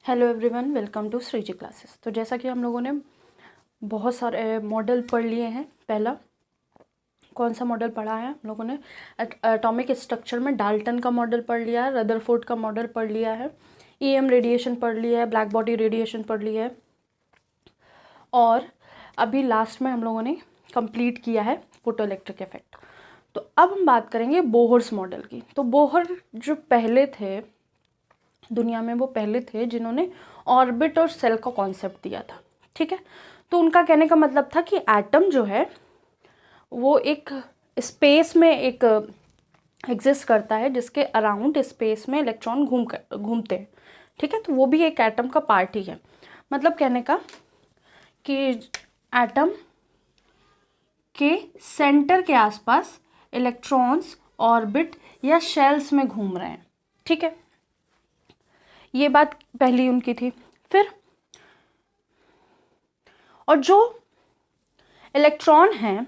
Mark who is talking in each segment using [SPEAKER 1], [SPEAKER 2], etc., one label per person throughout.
[SPEAKER 1] Hello everyone, welcome to Shreeji classes. तो जैसा कि हम लोगों ने बहुत सारे मॉडल पढ़ लिए हैं। पहला कौन सा मॉडल पढ़ा है हम लोगों ने? एटॉमिक स्ट्रक्चर में डाल्टन का मॉडल पढ़ लिया है, रदरफोर्ड का मॉडल पढ़ लिया है, ईएम रेडिएशन पढ़ लिया है, ब्लैक बॉडी रेडिएशन पढ़ लिया है, और अभी लास्ट में हम लोगों ने कंप्लीट किया है फोटोइलेक्ट्रिक इफेक्ट। तो अब हम बात करेंगे बोहर्स मॉडल की। तो बोहर जो पहले थे दुनिया में, वो पहले थे जिन्होंने ऑर्बिट और सेल का कॉन्सेप्ट दिया था। ठीक है, तो उनका कहने का मतलब था कि एटम जो है वो एक स्पेस में एक एग्जिस्ट करता है, जिसके अराउंड स्पेस में इलेक्ट्रॉन घूमते हैं। ठीक है, तो वो भी एक एटम का पार्ट ही है। मतलब कहने का कि एटम के सेंटर के आसपास इलेक्ट्रॉन्स ऑर्बिट या शेल्स में घूम रहे हैं। ठीक है, ये बात पहली उनकी थी। फिर और जो इलेक्ट्रॉन हैं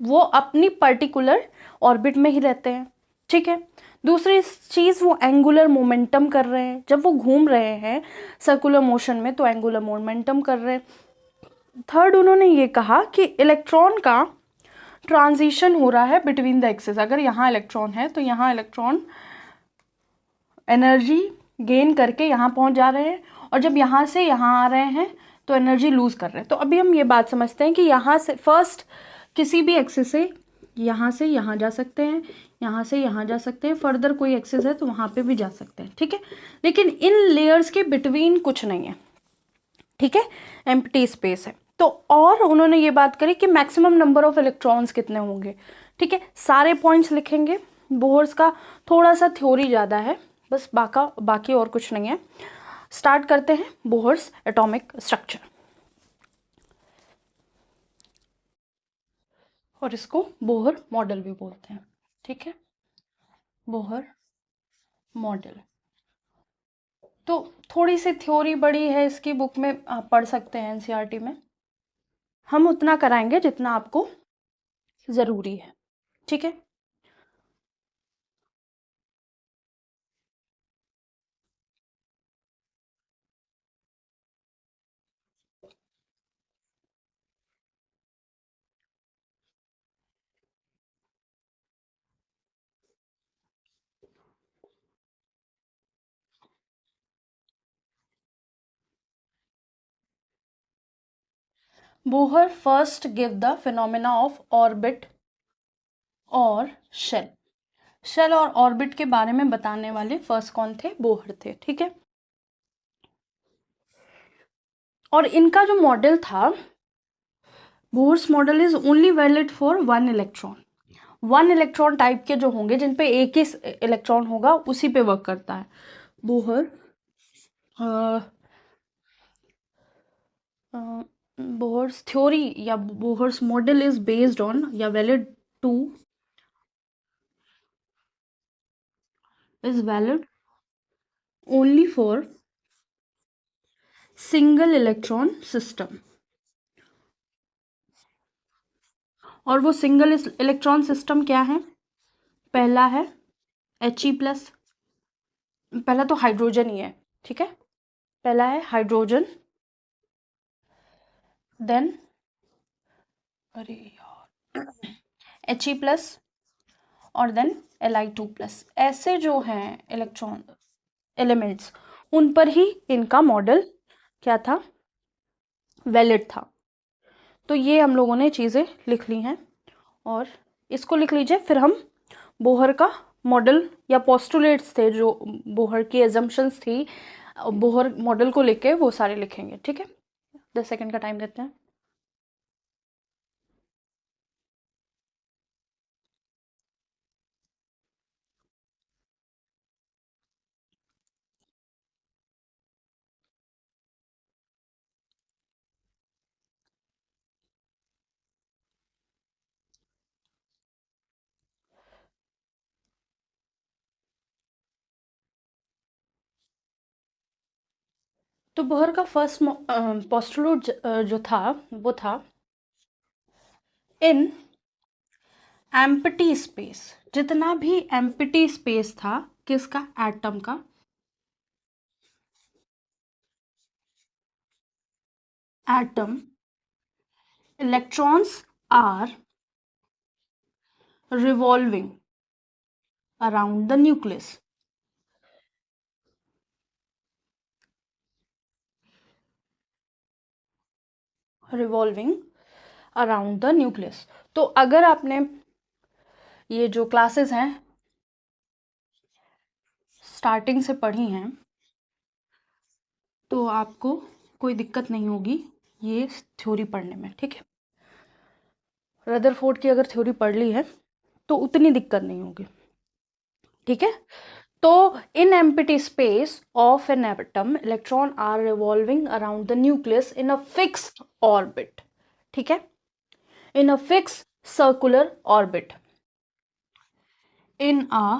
[SPEAKER 1] वो अपनी पर्टिकुलर ऑर्बिट में ही रहते हैं। ठीक है, दूसरी चीज़, वो एंगुलर मोमेंटम कर रहे हैं। जब वो घूम रहे हैं सर्कुलर मोशन में तो एंगुलर मोमेंटम कर रहे हैं। थर्ड, उन्होंने ये कहा कि इलेक्ट्रॉन का ट्रांजिशन हो रहा है बिटवीन द एक्सिस। अगर यहाँ इलेक्ट्रॉन है तो यहाँ इलेक्ट्रॉन एनर्जी गेन करके यहाँ पहुँच जा रहे हैं, और जब यहाँ से यहाँ आ रहे हैं तो एनर्जी लूज कर रहे हैं। तो अभी हम ये बात समझते हैं कि यहाँ से फर्स्ट किसी भी एक्सिस से यहाँ जा सकते हैं, यहाँ से यहाँ जा सकते हैं, फर्दर कोई एक्सिस है तो वहाँ पे भी जा सकते हैं। ठीक है, लेकिन इन लेयर्स के बिटवीन कुछ नहीं है। ठीक है, एम्प्टी स्पेस है। तो और उन्होंने ये बात करी कि मैक्सिमम नंबर ऑफ इलेक्ट्रॉन्स कितने होंगे। ठीक है, सारे पॉइंट्स लिखेंगे। बोहर्स का थोड़ा सा थ्योरी ज़्यादा है, बस बाकी और कुछ नहीं है। स्टार्ट करते हैं बोहर्स एटॉमिक स्ट्रक्चर, और इसको बोहर मॉडल भी बोलते हैं। ठीक है, बोहर मॉडल। तो थोड़ी सी थ्योरी बड़ी है इसकी, बुक में आप पढ़ सकते हैं एनसीईआरटी में। हम उतना कराएंगे जितना आपको ज़रूरी है। ठीक है, Bohr first give the phenomena of orbit और शेल। शेल और ऑर्बिट के बारे में बताने वाले फर्स्ट कौन थे? बोहर थे। ठीक है, और इनका जो मॉडल था, Bohr's model is only valid for one electron. One electron type के जो होंगे, जिन पे एक ही इलेक्ट्रॉन होगा, उसी पे वर्क करता है बोहर। बोहर्स थ्योरी या Bohr's model is based on या valid to is valid only for single electron system. और वो सिंगल इलेक्ट्रॉन सिस्टम क्या है? पहला है He+, पहला तो हाइड्रोजन ही है। ठीक है, पहला है हाइड्रोजन, देन अरे यार He+, और देन Li2+। ऐसे जो हैं इलेक्ट्रॉन एलिमेंट्स, उन पर ही इनका मॉडल क्या था? वैलिड था। तो ये हम लोगों ने चीज़ें लिख ली हैं, और इसको लिख लीजिए। फिर हम बोहर का मॉडल या पोस्टुलेट्स थे, जो बोहर की एजम्पशंस थी बोहर मॉडल को लेके, वो सारे लिखेंगे। ठीक है, 10 सेकंड का टाइम देते हैं। तो बोहर का फर्स्ट पोस्टुलेट जो था वो था, इन एम्प्टी स्पेस, जितना भी एम्प्टी स्पेस था किसका? एटम का, atom electrons are revolving around the nucleus. Revolving around the nucleus. तो अगर आपने ये जो क्लासेस हैं स्टार्टिंग से पढ़ी हैं तो आपको कोई दिक्कत नहीं होगी ये थ्योरी पढ़ने में, ठीक है। रदरफोर्ड की अगर थ्योरी पढ़ ली है तो उतनी दिक्कत नहीं होगी, ठीक है। तो in empty space of an atom electron are revolving around the nucleus in a fixed orbit, ठीक है, in a fixed circular orbit, in a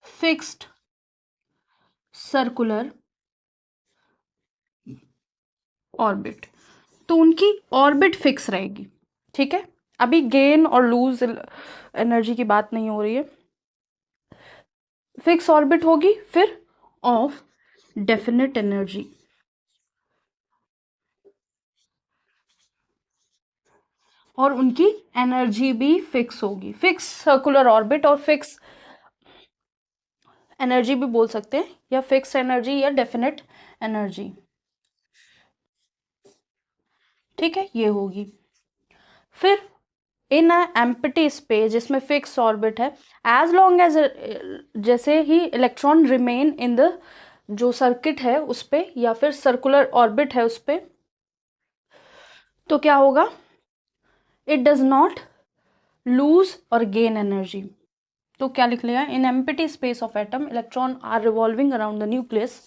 [SPEAKER 1] fixed circular orbit. तो उनकी ऑर्बिट फिक्स रहेगी, ठीक है। अभी गेन और लूज एनर्जी की बात नहीं हो रही है, फिक्स ऑर्बिट होगी, फिर ऑफ डेफिनेट एनर्जी, और उनकी एनर्जी भी फिक्स होगी। फिक्स सर्कुलर ऑर्बिट और फिक्स एनर्जी भी बोल सकते हैं, या फिक्स एनर्जी या डेफिनेट एनर्जी, ठीक है, ये होगी। फिर इन एम्प्टी स्पेस जिसमें फिक्स ऑर्बिट है, एज लॉन्ग एज जैसे ही इलेक्ट्रॉन रिमेन इन द जो सर्किट है उस पे या फिर सर्कुलर ऑर्बिट है उस पे, तो क्या होगा, इट डज नॉट लूज और गेन एनर्जी। तो क्या लिख लिया, in empty space of atom electron are revolving around the nucleus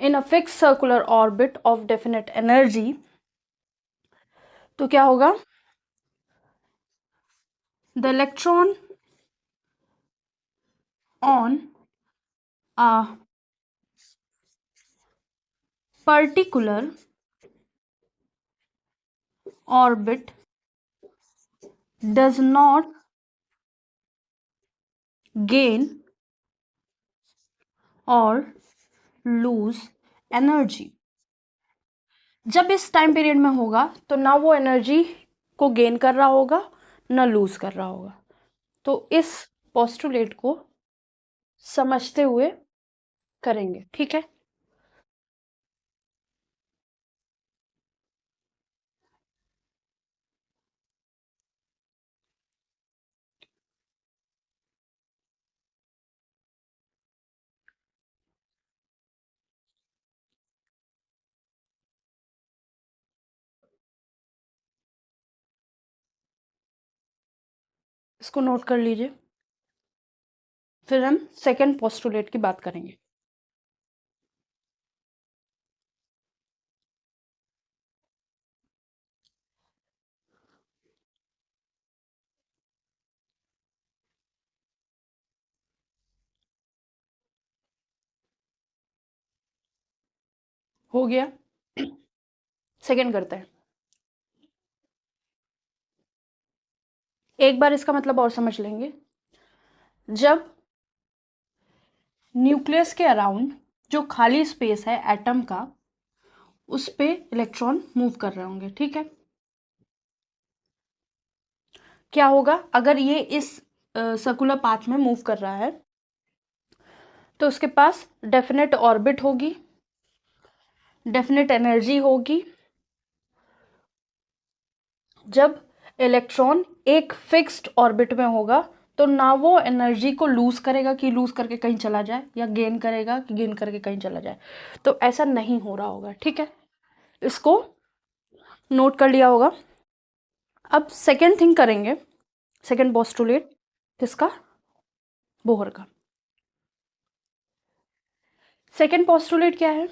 [SPEAKER 1] in a fix circular orbit of definite energy. तो क्या होगा, the electron on a particular orbit does not gain or lose energy। जब इस time period में होगा तो ना वो एनर्जी को गेन कर रहा होगा ना लूज कर रहा होगा। तो इस पोस्टुलेट को समझते हुए करेंगे, ठीक है। इसको नोट कर लीजिए, फिर हम सेकेंड पोस्टुलेट की बात करेंगे। हो गया, सेकेंड करते हैं। एक बार इसका मतलब और समझ लेंगे, जब न्यूक्लियस के अराउंड जो खाली स्पेस है एटम का उस पे इलेक्ट्रॉन मूव कर रहे होंगे, ठीक है। क्या होगा, अगर ये इस सर्कुलर पाथ में मूव कर रहा है तो उसके पास डेफिनेट ऑर्बिट होगी, डेफिनेट एनर्जी होगी। जब इलेक्ट्रॉन एक फिक्स्ड ऑर्बिट में होगा तो ना वो एनर्जी को लूज करेगा कि लूज करके कहीं चला जाए, या गेन करेगा कि गेन करके कहीं चला जाए। तो ऐसा नहीं हो रहा होगा, ठीक है। इसको नोट कर लिया होगा। अब सेकेंड थिंग करेंगे, सेकेंड पोस्टुलेट किसका, बोहर का। सेकेंड पोस्टुलेट क्या है,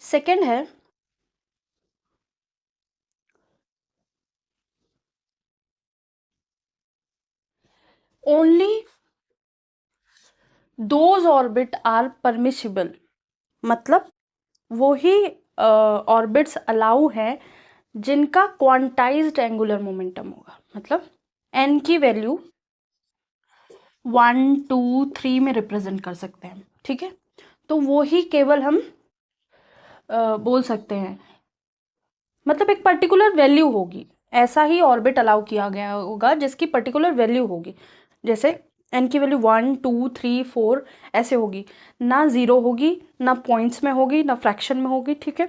[SPEAKER 1] सेकेंड है only those orbit are permissible. मतलब वो ही ऑर्बिट्स अलाउ है जिनका क्वांटाइज्ड एंगुलर मोमेंटम होगा। मतलब एन की वैल्यू 1 2 3 में रिप्रेजेंट कर सकते हैं, ठीक है। तो वो ही केवल हम बोल सकते हैं, मतलब एक पर्टिकुलर वैल्यू होगी, ऐसा ही ऑर्बिट अलाउ किया गया होगा जिसकी पर्टिकुलर वैल्यू होगी। जैसे एन की वैल्यू 1 2 3 4 ऐसे होगी, ना जीरो होगी, ना पॉइंट्स में होगी, ना फ्रैक्शन में होगी, ठीक है।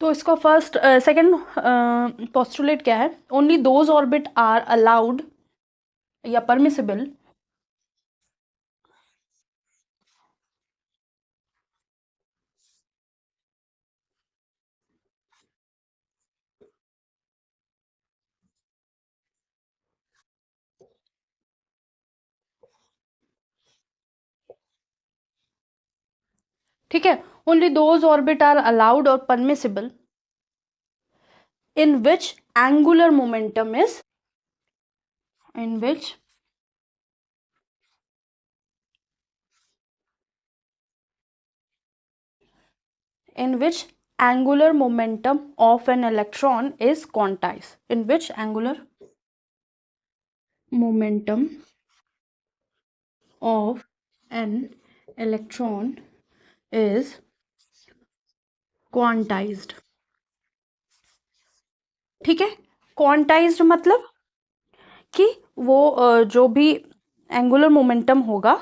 [SPEAKER 1] तो इसका फर्स्ट सेकंड पोस्टुलेट क्या है, only those orbit are allowed या परमिसिबल, ठीक है, only those orbit are allowed और permissible in which angular momentum is in which in which angular momentum of an electron is quantized, in which angular momentum of an electron is quantized, ठीक है। Quantized मतलब कि वो जो भी angular momentum होगा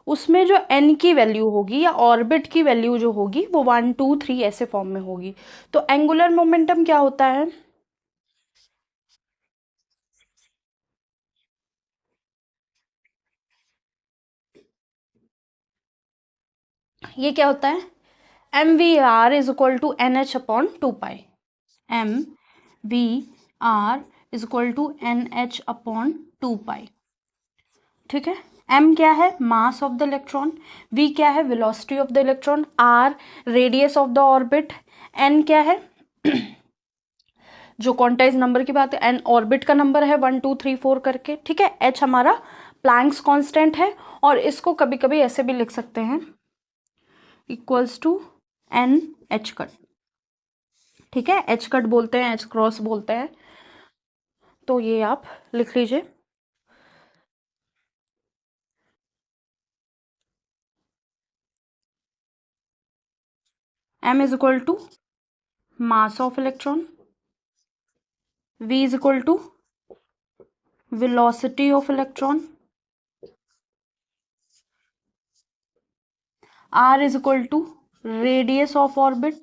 [SPEAKER 1] उसमें जो एन की वैल्यू होगी या ऑर्बिट की वैल्यू जो होगी वो 1 2 3 ऐसे फॉर्म में होगी। तो एंगुलर मोमेंटम क्या होता है, ये क्या होता है, M V R is equal to N H upon 2 pi, M V R is equal to N H upon 2 pi, ठीक है। m क्या है, mass of the electron, v क्या है, velocity of the electron, r radius of the orbit, n क्या है जो quantize number की बात है, n ऑर्बिट का नंबर है 1 2 3 4 करके, ठीक है। h हमारा प्लैंक्स कांस्टेंट है, और इसको कभी कभी ऐसे भी लिख सकते हैं equals to N H cut, ठीक है, एच कट बोलते हैं, एच क्रॉस बोलते हैं, तो ये आप लिख लीजिए। m is equal to mass of electron, v is equal to velocity of electron, r is equal to radius of orbit,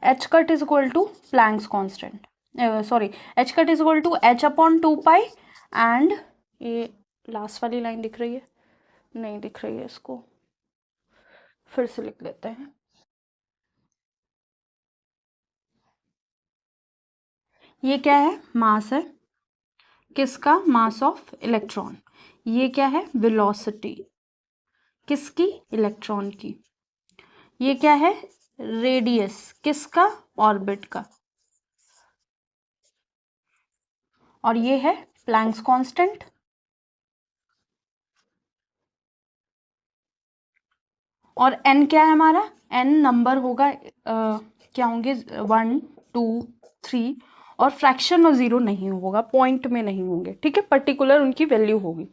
[SPEAKER 1] h cut is equal to Planck's constant, sorry, h cut is equal to h upon 2 pi, and ये last वाली line दिख रही है, नहीं दिख रही है, इसको फिर से लिख लेते हैं। ये क्या है, मास है, किसका, मास ऑफ इलेक्ट्रॉन, ये क्या है, वेलोसिटी, किसकी, इलेक्ट्रॉन की, ये क्या है, रेडियस, किसका, ऑर्बिट का, और ये है प्लैंक्स कांस्टेंट, और n क्या है हमारा, n नंबर होगा क्या होंगे, 1 2 3, और फ्रैक्शन और जीरो नहीं होगा, पॉइंट में नहीं होंगे, ठीक है, पर्टिकुलर उनकी वैल्यू होगी।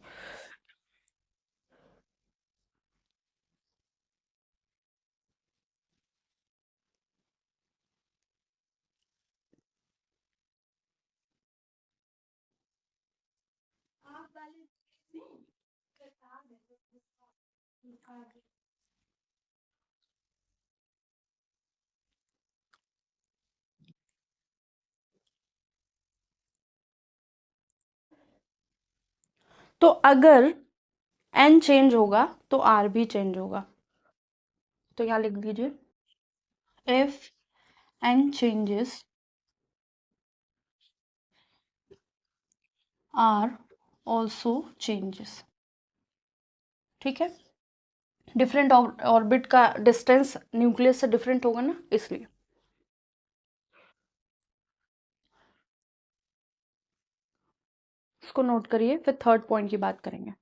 [SPEAKER 1] तो अगर n चेंज होगा तो r भी चेंज होगा, तो यहाँ लिख दीजिए, if n changes r also changes, ठीक है, डिफरेंट ऑर्बिट का डिस्टेंस न्यूक्लियस से डिफरेंट होगा ना, इसलिए। इसको नोट करिए, फिर थर्ड पॉइंट की बात करेंगे।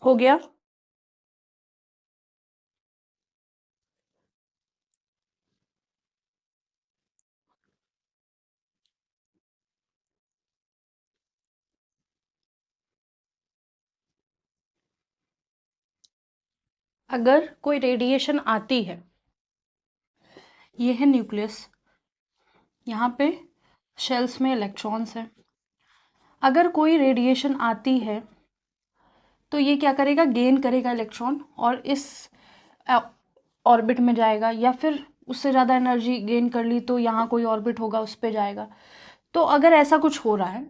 [SPEAKER 1] हो गया। अगर कोई रेडिएशन आती है, ये है न्यूक्लियस, यहाँ पे शेल्स में इलेक्ट्रॉन्स हैं। अगर कोई रेडिएशन आती है तो ये क्या करेगा, गेन करेगा इलेक्ट्रॉन और इस ऑर्बिट में जाएगा, या फिर उससे ज़्यादा एनर्जी गेन कर ली तो यहाँ कोई ऑर्बिट होगा उस पर जाएगा। तो अगर ऐसा कुछ हो रहा है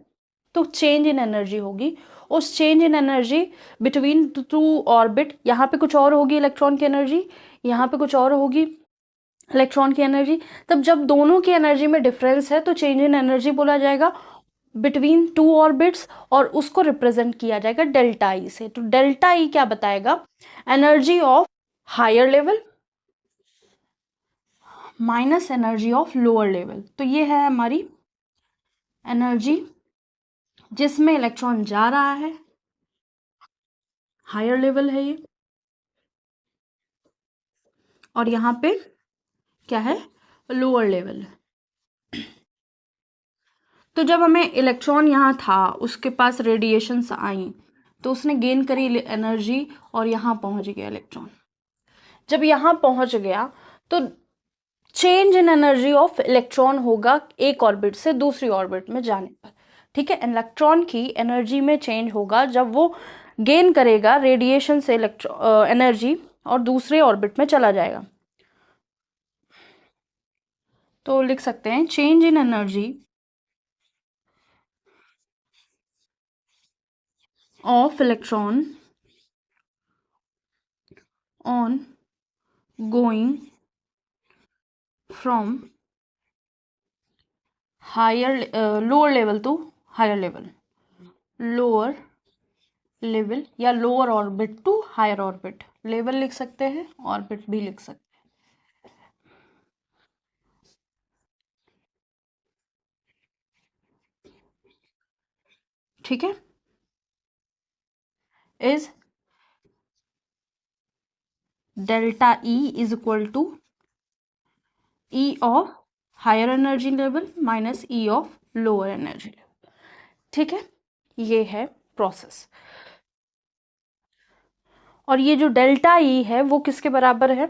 [SPEAKER 1] तो चेंज इन एनर्जी होगी। उस change in energy between two orbit, यहाँ पे कुछ और होगी इलेक्ट्रॉन की एनर्जी, यहाँ पे कुछ और होगी इलेक्ट्रॉन की एनर्जी। तब जब दोनों की एनर्जी में डिफरेंस है तो चेंज इन एनर्जी बोला जाएगा बिटवीन टू ऑर्बिट्स, और उसको रिप्रेजेंट किया जाएगा डेल्टा ई से। तो डेल्टा ई क्या बताएगा, energy of higher level minus energy of lower level. तो ये है हमारी एनर्जी जिसमें इलेक्ट्रॉन जा रहा है, हायर लेवल है ये, और यहाँ पे क्या है, लोअर लेवल। तो जब हमें इलेक्ट्रॉन यहाँ था, उसके पास रेडिएशंस आई, तो उसने गेन करी एनर्जी और यहाँ पहुंच गया इलेक्ट्रॉन। जब यहाँ पहुंच गया तो change in energy of electron होगा एक ऑर्बिट से दूसरी ऑर्बिट में जाने पर। ठीक है, इलेक्ट्रॉन की एनर्जी में चेंज होगा जब वो गेन करेगा रेडिएशन से एनर्जी और दूसरे ऑर्बिट में चला जाएगा। तो लिख सकते हैं change in energy of electron on going from higher lower level to higher level, lower level या lower orbit to higher orbit. Level लिख सकते हैं, ऑर्बिट भी लिख सकते हैं। ठीक है, is delta E is equal to E of higher energy level minus E of lower energy level. ठीक है, ये है प्रोसेस। और ये जो डेल्टा ई है वो किसके बराबर है,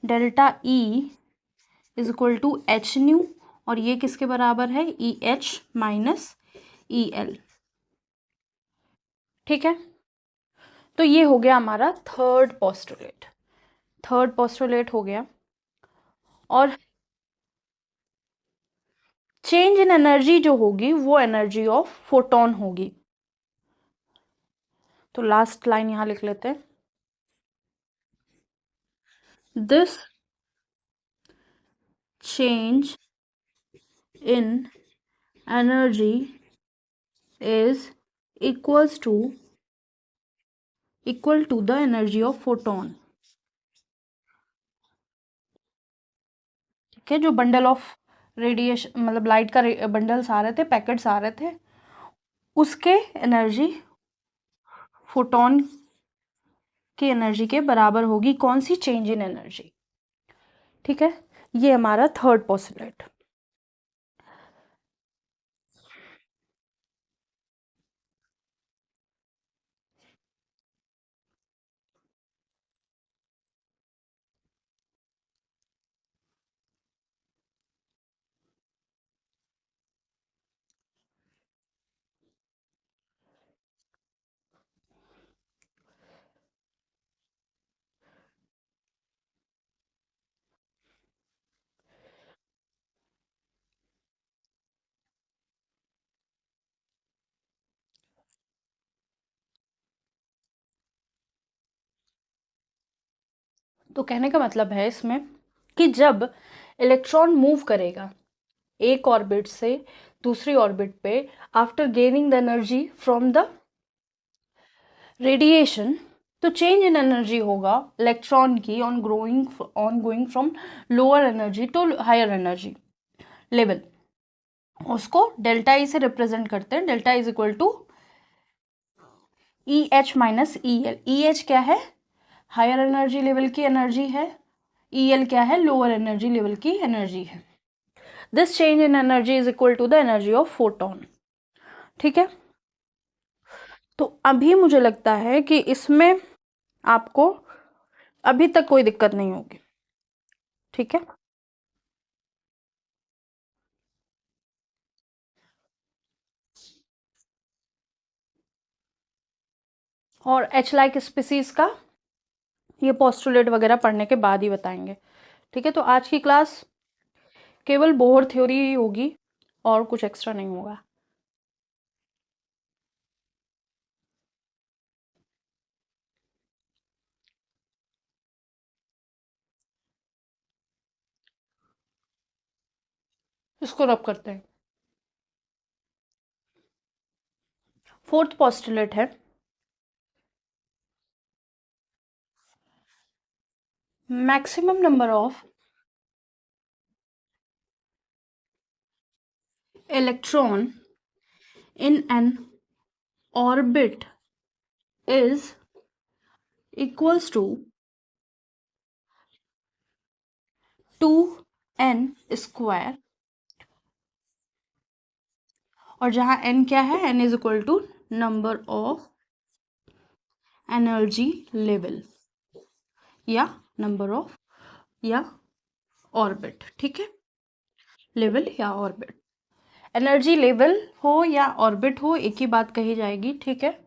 [SPEAKER 1] delta E is equal to H nu, और ये किसके बराबर है, E H minus E L. ठीक है, तो ये हो गया हमारा थर्ड पोस्टुलेट। थर्ड पोस्टुलेट हो गया। और चेंज इन एनर्जी जो होगी वो एनर्जी ऑफ फोटोन होगी। तो लास्ट लाइन यहां लिख लेते हैं, this change in energy is equals to equal to the energy of photon. ठीक है, जो बंडल ऑफ रेडिएशन मतलब लाइट का बंडल्स आ रहे थे, पैकेट्स आ रहे थे, उसके एनर्जी फोटोन की एनर्जी के बराबर होगी। कौन सी, चेंज इन एनर्जी। ठीक है, ये हमारा थर्ड पोस्टुलेट। तो कहने का मतलब है इसमें कि जब इलेक्ट्रॉन मूव करेगा एक ऑर्बिट से दूसरी ऑर्बिट पे after gaining the energy from the radiation, तो चेंज इन एनर्जी होगा इलेक्ट्रॉन की on going from lower energy to higher energy level. उसको डेल्टा ई से रिप्रेजेंट करते हैं। Delta is equal to E H minus E L. E H क्या है, higher energy level की एनर्जी है, ई एल क्या है, लोअर एनर्जी लेवल की एनर्जी है। This change in energy is equal to the energy of photon. ठीक है, तो अभी मुझे लगता है कि इसमें आपको अभी तक कोई दिक्कत नहीं होगी। ठीक है, और एच लाइक स्पीसीज का ये पोस्टुलेट वगैरह पढ़ने के बाद ही बताएंगे। ठीक है, तो आज की क्लास केवल बोहर थ्योरी ही होगी और कुछ एक्स्ट्रा नहीं होगा। इसको रब करते हैं। फोर्थ पोस्टुलेट है, maximum number of electron in an orbit is equals to 2n square, और जहां n क्या है, n is equal to number of energy level या नंबर ऑफ या ऑर्बिट। ठीक है, लेवल या ऑर्बिट, एनर्जी लेवल हो या ऑर्बिट हो एक ही बात कही जाएगी। ठीक है,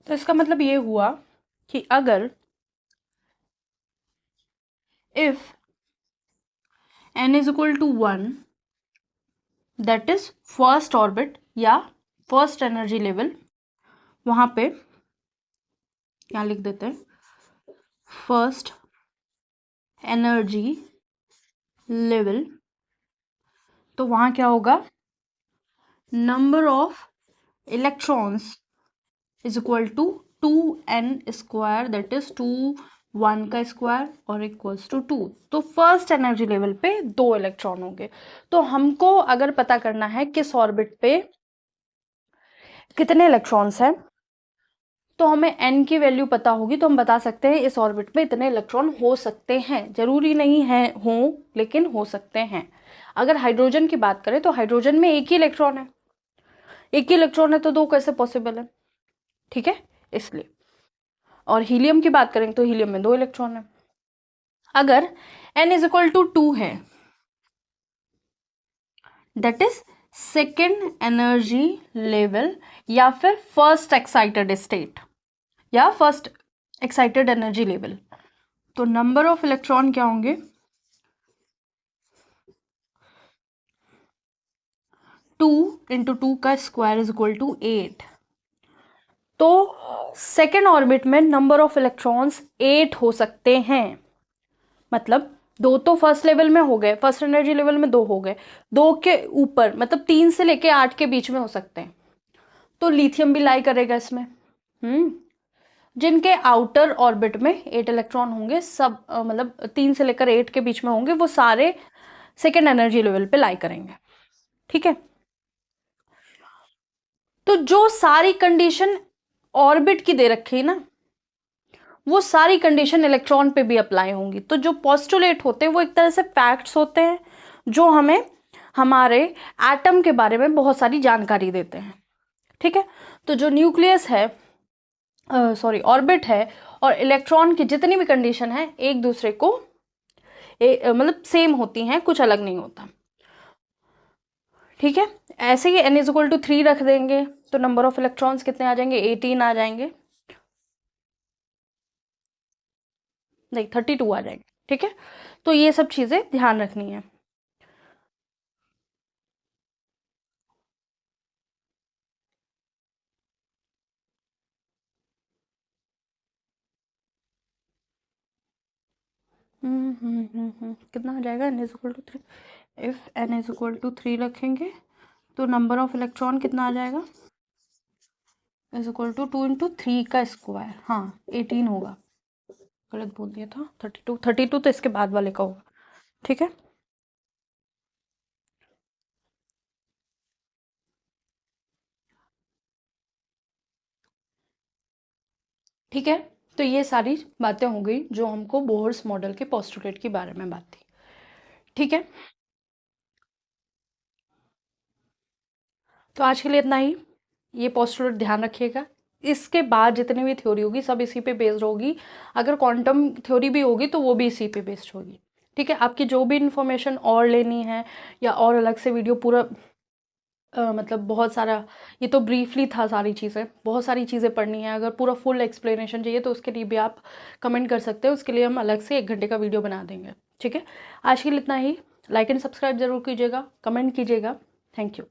[SPEAKER 1] तो इसका मतलब ये हुआ कि अगर if n is equal to 1, that is first orbit या फर्स्ट एनर्जी लेवल, वहां पे क्या लिख देते हैं, फर्स्ट एनर्जी लेवल, तो वहां क्या होगा, number of electrons is equal to 2n square, that is 2 1 का स्क्वायर और इक्वल्स टू 2। तो फर्स्ट एनर्जी लेवल पे 2 इलेक्ट्रॉन होंगे। तो हमको अगर पता करना है किस ऑर्बिट पे कितने इलेक्ट्रॉन्स हैं, तो हमें n की वैल्यू पता होगी, तो हम बता सकते हैं इस ऑर्बिट में इतने इलेक्ट्रॉन हो सकते हैं। जरूरी नहीं है हो, लेकिन हो सकते हैं। अगर हाइड्रोजन की बात करें तो हाइड्रोजन में एक ही इलेक्ट्रॉन है, एक ही इलेक्ट्रॉन है, तो दो कैसे पॉसिबल है। ठीक है, इसलिए। और हीलियम की बात करें तो हीलियम में 2 इलेक्ट्रॉन है। अगर n इज इक्वल टू 2 है, that is second energy level या फिर फर्स्ट एक्साइटेड स्टेट या फर्स्ट एक्साइटेड एनर्जी लेवल, तो नंबर ऑफ इलेक्ट्रॉन क्या होंगे, 2 इंटू 2 का स्क्वायर इज इक्वल टू 8। तो सेकेंड ऑर्बिट में नंबर ऑफ इलेक्ट्रॉन्स 8 हो सकते हैं। मतलब दो तो फर्स्ट लेवल में हो गए, फर्स्ट एनर्जी लेवल में 2 हो गए, 2 के ऊपर मतलब 3 से लेके 8 के बीच में हो सकते हैं। तो लिथियम भी लाई करेगा इसमें। जिनके आउटर ऑर्बिट में 8 इलेक्ट्रॉन होंगे, सब मतलब 3 से लेकर 8 के बीच में होंगे, वो सारे सेकेंड एनर्जी लेवल पे लाई करेंगे। ठीक है, तो जो सारी कंडीशन ऑर्बिट की दे रखी है ना, वो सारी कंडीशन इलेक्ट्रॉन पे भी अप्लाई होंगी। तो जो पोस्टुलेट होते हैं वो एक तरह से फैक्ट्स होते हैं जो हमें हमारे एटम के बारे में बहुत सारी जानकारी देते हैं। ठीक है, तो जो न्यूक्लियस है, सॉरी ऑर्बिट है, और इलेक्ट्रॉन की जितनी भी कंडीशन है एक दूसरे को मतलब सेम होती हैं, कुछ अलग नहीं होता। ठीक है, ऐसे ही n इज इक्वल टू 3 रख देंगे तो नंबर ऑफ इलेक्ट्रॉन्स कितने आ जाएंगे, 18 आ जाएंगे, नहीं 32 आ जाएंगे। ठीक है, तो ये सब चीजें ध्यान रखनी है। कितना आ जाएगा n is equal to 3। If n is equal to 3 रखेंगे तो नंबर ऑफ इलेक्ट्रॉन कितना आ जाएगा, इज इक्वल टू 2 इंटू 3 का स्क्वायर, हाँ 18 होगा, गलत बोल दिया था, 32 तो इसके बाद वाले का होगा। ठीक है, ठीक है। तो ये सारी बातें हो गई जो हमको बोर्स मॉडल के पोस्टुलेट के बारे में बात थी। ठीक है, तो आज के लिए इतना ही। ये पोस्टुलेट ध्यान रखिएगा। इसके बाद जितनी भी थ्योरी होगी सब इसी पे बेस्ड होगी। अगर क्वांटम थ्योरी भी होगी तो वो भी इसी पे बेस्ड होगी। ठीक है, आपकी जो भी इन्फॉर्मेशन और लेनी है या और अलग से वीडियो पूरा मतलब बहुत सारा, ये तो ब्रीफली था सारी चीज़ें, बहुत सारी चीज़ें पढ़नी है। अगर पूरा फुल एक्सप्लेनेशन चाहिए तो उसके लिए भी आप कमेंट कर सकते हैं, उसके लिए हम अलग से 1 घंटे का वीडियो बना देंगे। ठीक है, आज के लिए इतना ही। लाइक एंड सब्सक्राइब जरूर कीजिएगा, कमेंट कीजिएगा। Thank you.